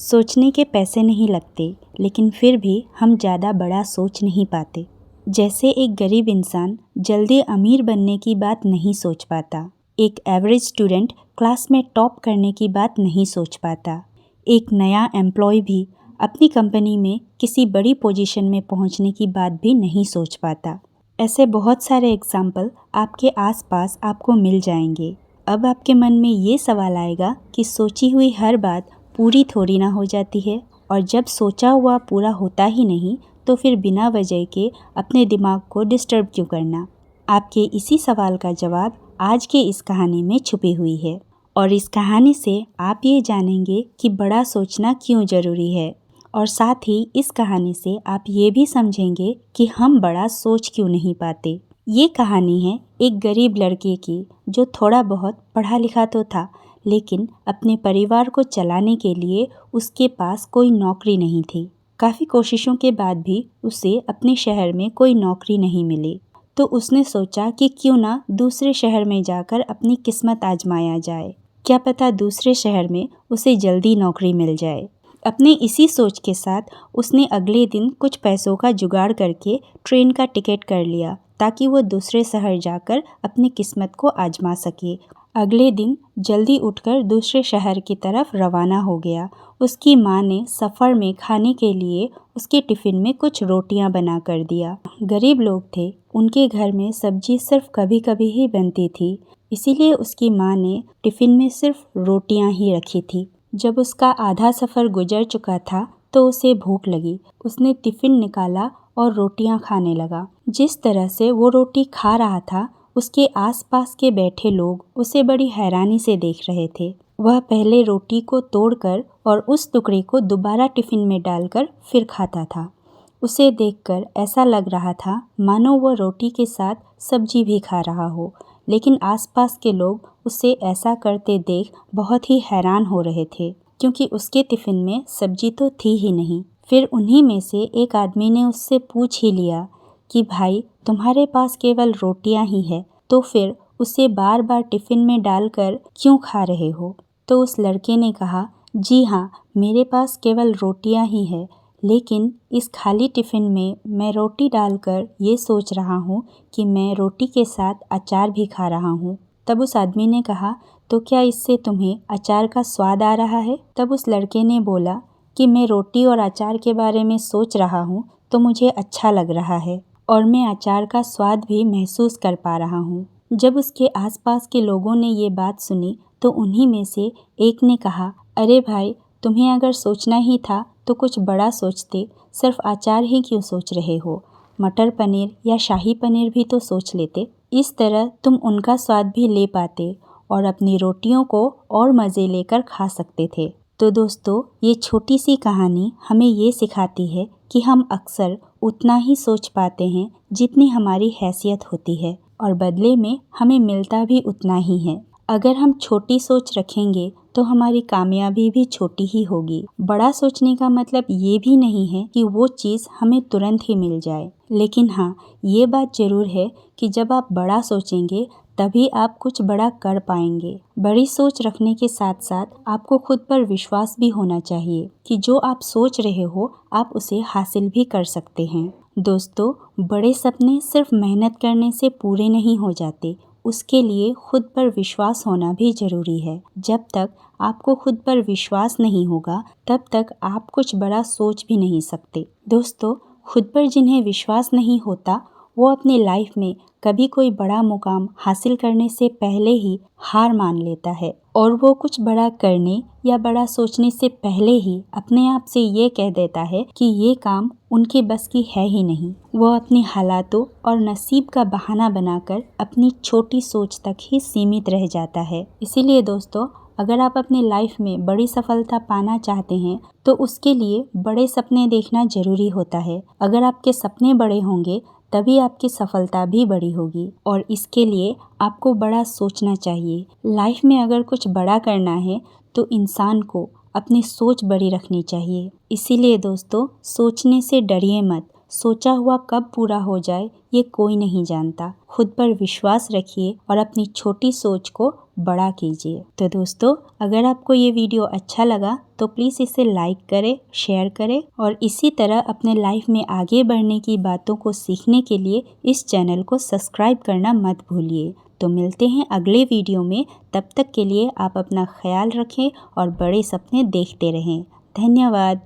सोचने के पैसे नहीं लगते, लेकिन फिर भी हम ज़्यादा बड़ा सोच नहीं पाते। जैसे एक गरीब इंसान जल्दी अमीर बनने की बात नहीं सोच पाता, एक एवरेज स्टूडेंट क्लास में टॉप करने की बात नहीं सोच पाता, एक नया एम्प्लॉय भी अपनी कंपनी में किसी बड़ी पोजीशन में पहुंचने की बात भी नहीं सोच पाता। ऐसे बहुत सारे एग्जाम्पल आपके आसपास आपको मिल जाएंगे। अब आपके मन में ये सवाल आएगा कि सोची हुई हर बात पूरी थोड़ी ना हो जाती है, और जब सोचा हुआ पूरा होता ही नहीं तो फिर बिना वजह के अपने दिमाग को डिस्टर्ब क्यों करना। आपके इसी सवाल का जवाब आज के इस कहानी में छुपी हुई है, और इस कहानी से आप ये जानेंगे कि बड़ा सोचना क्यों ज़रूरी है, और साथ ही इस कहानी से आप ये भी समझेंगे कि हम बड़ा सोच क्यों नहीं पाते। ये कहानी है एक गरीब लड़के की, जो थोड़ा बहुत पढ़ा लिखा तो था, लेकिन अपने परिवार को चलाने के लिए उसके पास कोई नौकरी नहीं थी। काफ़ी कोशिशों के बाद भी उसे अपने शहर में कोई नौकरी नहीं मिली, तो उसने सोचा कि क्यों ना दूसरे शहर में जाकर अपनी किस्मत आजमाया जाए। क्या पता दूसरे शहर में उसे जल्दी नौकरी मिल जाए। अपने इसी सोच के साथ उसने अगले दिन कुछ पैसों का जुगाड़ करके ट्रेन का टिकट कर लिया, ताकि वो दूसरे शहर जाकर अपनी किस्मत को आजमा सके। अगले दिन जल्दी उठकर दूसरे शहर की तरफ रवाना हो गया। उसकी माँ ने सफ़र में खाने के लिए उसके टिफ़िन में कुछ रोटियां बना कर दिया। गरीब लोग थे, उनके घर में सब्जी सिर्फ कभी कभी ही बनती थी, इसीलिए उसकी माँ ने टिफ़िन में सिर्फ रोटियां ही रखी थी। जब उसका आधा सफ़र गुजर चुका था तो उसे भूख लगी। उसने टिफ़िन निकाला और रोटियां खाने लगा। जिस तरह से वो रोटी खा रहा था, उसके आसपास के बैठे लोग उसे बड़ी हैरानी से देख रहे थे। वह पहले रोटी को तोड़कर और उस टुकड़े को दोबारा टिफ़िन में डालकर फिर खाता था। उसे देखकर ऐसा लग रहा था मानो वह रोटी के साथ सब्जी भी खा रहा हो, लेकिन आसपास के लोग उसे ऐसा करते देख बहुत ही हैरान हो रहे थे, क्योंकि उसके टिफ़िन में सब्जी तो थी ही नहीं। फिर उन्हीं में से एक आदमी ने उससे पूछ ही लिया कि भाई, तुम्हारे पास केवल रोटियां ही है, तो फिर उसे बार बार टिफ़िन में डालकर क्यों खा रहे हो। तो उस लड़के ने कहा, जी हाँ, मेरे पास केवल रोटियां ही है, लेकिन इस खाली टिफ़िन में मैं रोटी डालकर ये सोच रहा हूँ कि मैं रोटी के साथ अचार भी खा रहा हूँ। तब उस आदमी ने कहा, तो क्या इससे तुम्हें अचार का स्वाद आ रहा है? तब उस लड़के ने बोला कि मैं रोटी और अचार के बारे में सोच रहा हूँ तो मुझे अच्छा लग रहा है, और मैं अचार का स्वाद भी महसूस कर पा रहा हूँ। जब उसके आसपास के लोगों ने ये बात सुनी तो उन्हीं में से एक ने कहा, अरे भाई, तुम्हें अगर सोचना ही था तो कुछ बड़ा सोचते, सिर्फ अचार ही क्यों सोच रहे हो? मटर पनीर या शाही पनीर भी तो सोच लेते। इस तरह तुम उनका स्वाद भी ले पाते और अपनी रोटियों को और मज़े लेकर खा सकते थे। तो दोस्तों, ये छोटी सी कहानी हमें ये सिखाती है कि हम अक्सर उतना ही सोच पाते हैं जितनी हमारी हैसियत होती है, और बदले में हमें मिलता भी उतना ही है। अगर हम छोटी सोच रखेंगे तो हमारी कामयाबी भी छोटी ही होगी। बड़ा सोचने का मतलब ये भी नहीं है कि वो चीज़ हमें तुरंत ही मिल जाए, लेकिन हाँ, ये बात ज़रूर है कि जब आप बड़ा सोचेंगे तभी आप कुछ बड़ा कर पाएंगे। बड़ी सोच रखने के साथ साथ आपको खुद पर विश्वास भी होना चाहिए कि जो आप सोच रहे हो आप उसे हासिल भी कर सकते हैं। दोस्तों, बड़े सपने सिर्फ मेहनत करने से पूरे नहीं हो जाते, उसके लिए खुद पर विश्वास होना भी ज़रूरी है। जब तक आपको खुद पर विश्वास नहीं होगा तब तक आप कुछ बड़ा सोच भी नहीं सकते। दोस्तों, खुद पर जिन्हें विश्वास नहीं होता वो अपनी लाइफ में कभी कोई बड़ा मुकाम हासिल करने से पहले ही हार मान लेता है, और वो कुछ बड़ा करने या बड़ा सोचने से पहले ही अपने आप से ये कह देता है कि ये काम उनके बस की है ही नहीं। वो अपनी हालातों और नसीब का बहाना बनाकर अपनी छोटी सोच तक ही सीमित रह जाता है। इसीलिए दोस्तों, अगर आप अपनी लाइफ में बड़ी सफलता पाना चाहते हैं तो उसके लिए बड़े सपने देखना जरूरी होता है। अगर आपके सपने बड़े होंगे तभी आपकी सफलता भी बड़ी होगी, और इसके लिए आपको बड़ा सोचना चाहिए। लाइफ में अगर कुछ बड़ा करना है तो इंसान को अपनी सोच बड़ी रखनी चाहिए। इसीलिए दोस्तों, सोचने से डरिए मत, सोचा हुआ कब पूरा हो जाए ये कोई नहीं जानता। खुद पर विश्वास रखिए और अपनी छोटी सोच को बड़ा कीजिए। तो दोस्तों, अगर आपको ये वीडियो अच्छा लगा तो प्लीज़ इसे लाइक करें, शेयर करें और इसी तरह अपने लाइफ में आगे बढ़ने की बातों को सीखने के लिए इस चैनल को सब्सक्राइब करना मत भूलिए। तो मिलते हैं अगले वीडियो में। तब तक के लिए आप अपना ख्याल रखें और बड़े सपने देखते रहें। धन्यवाद।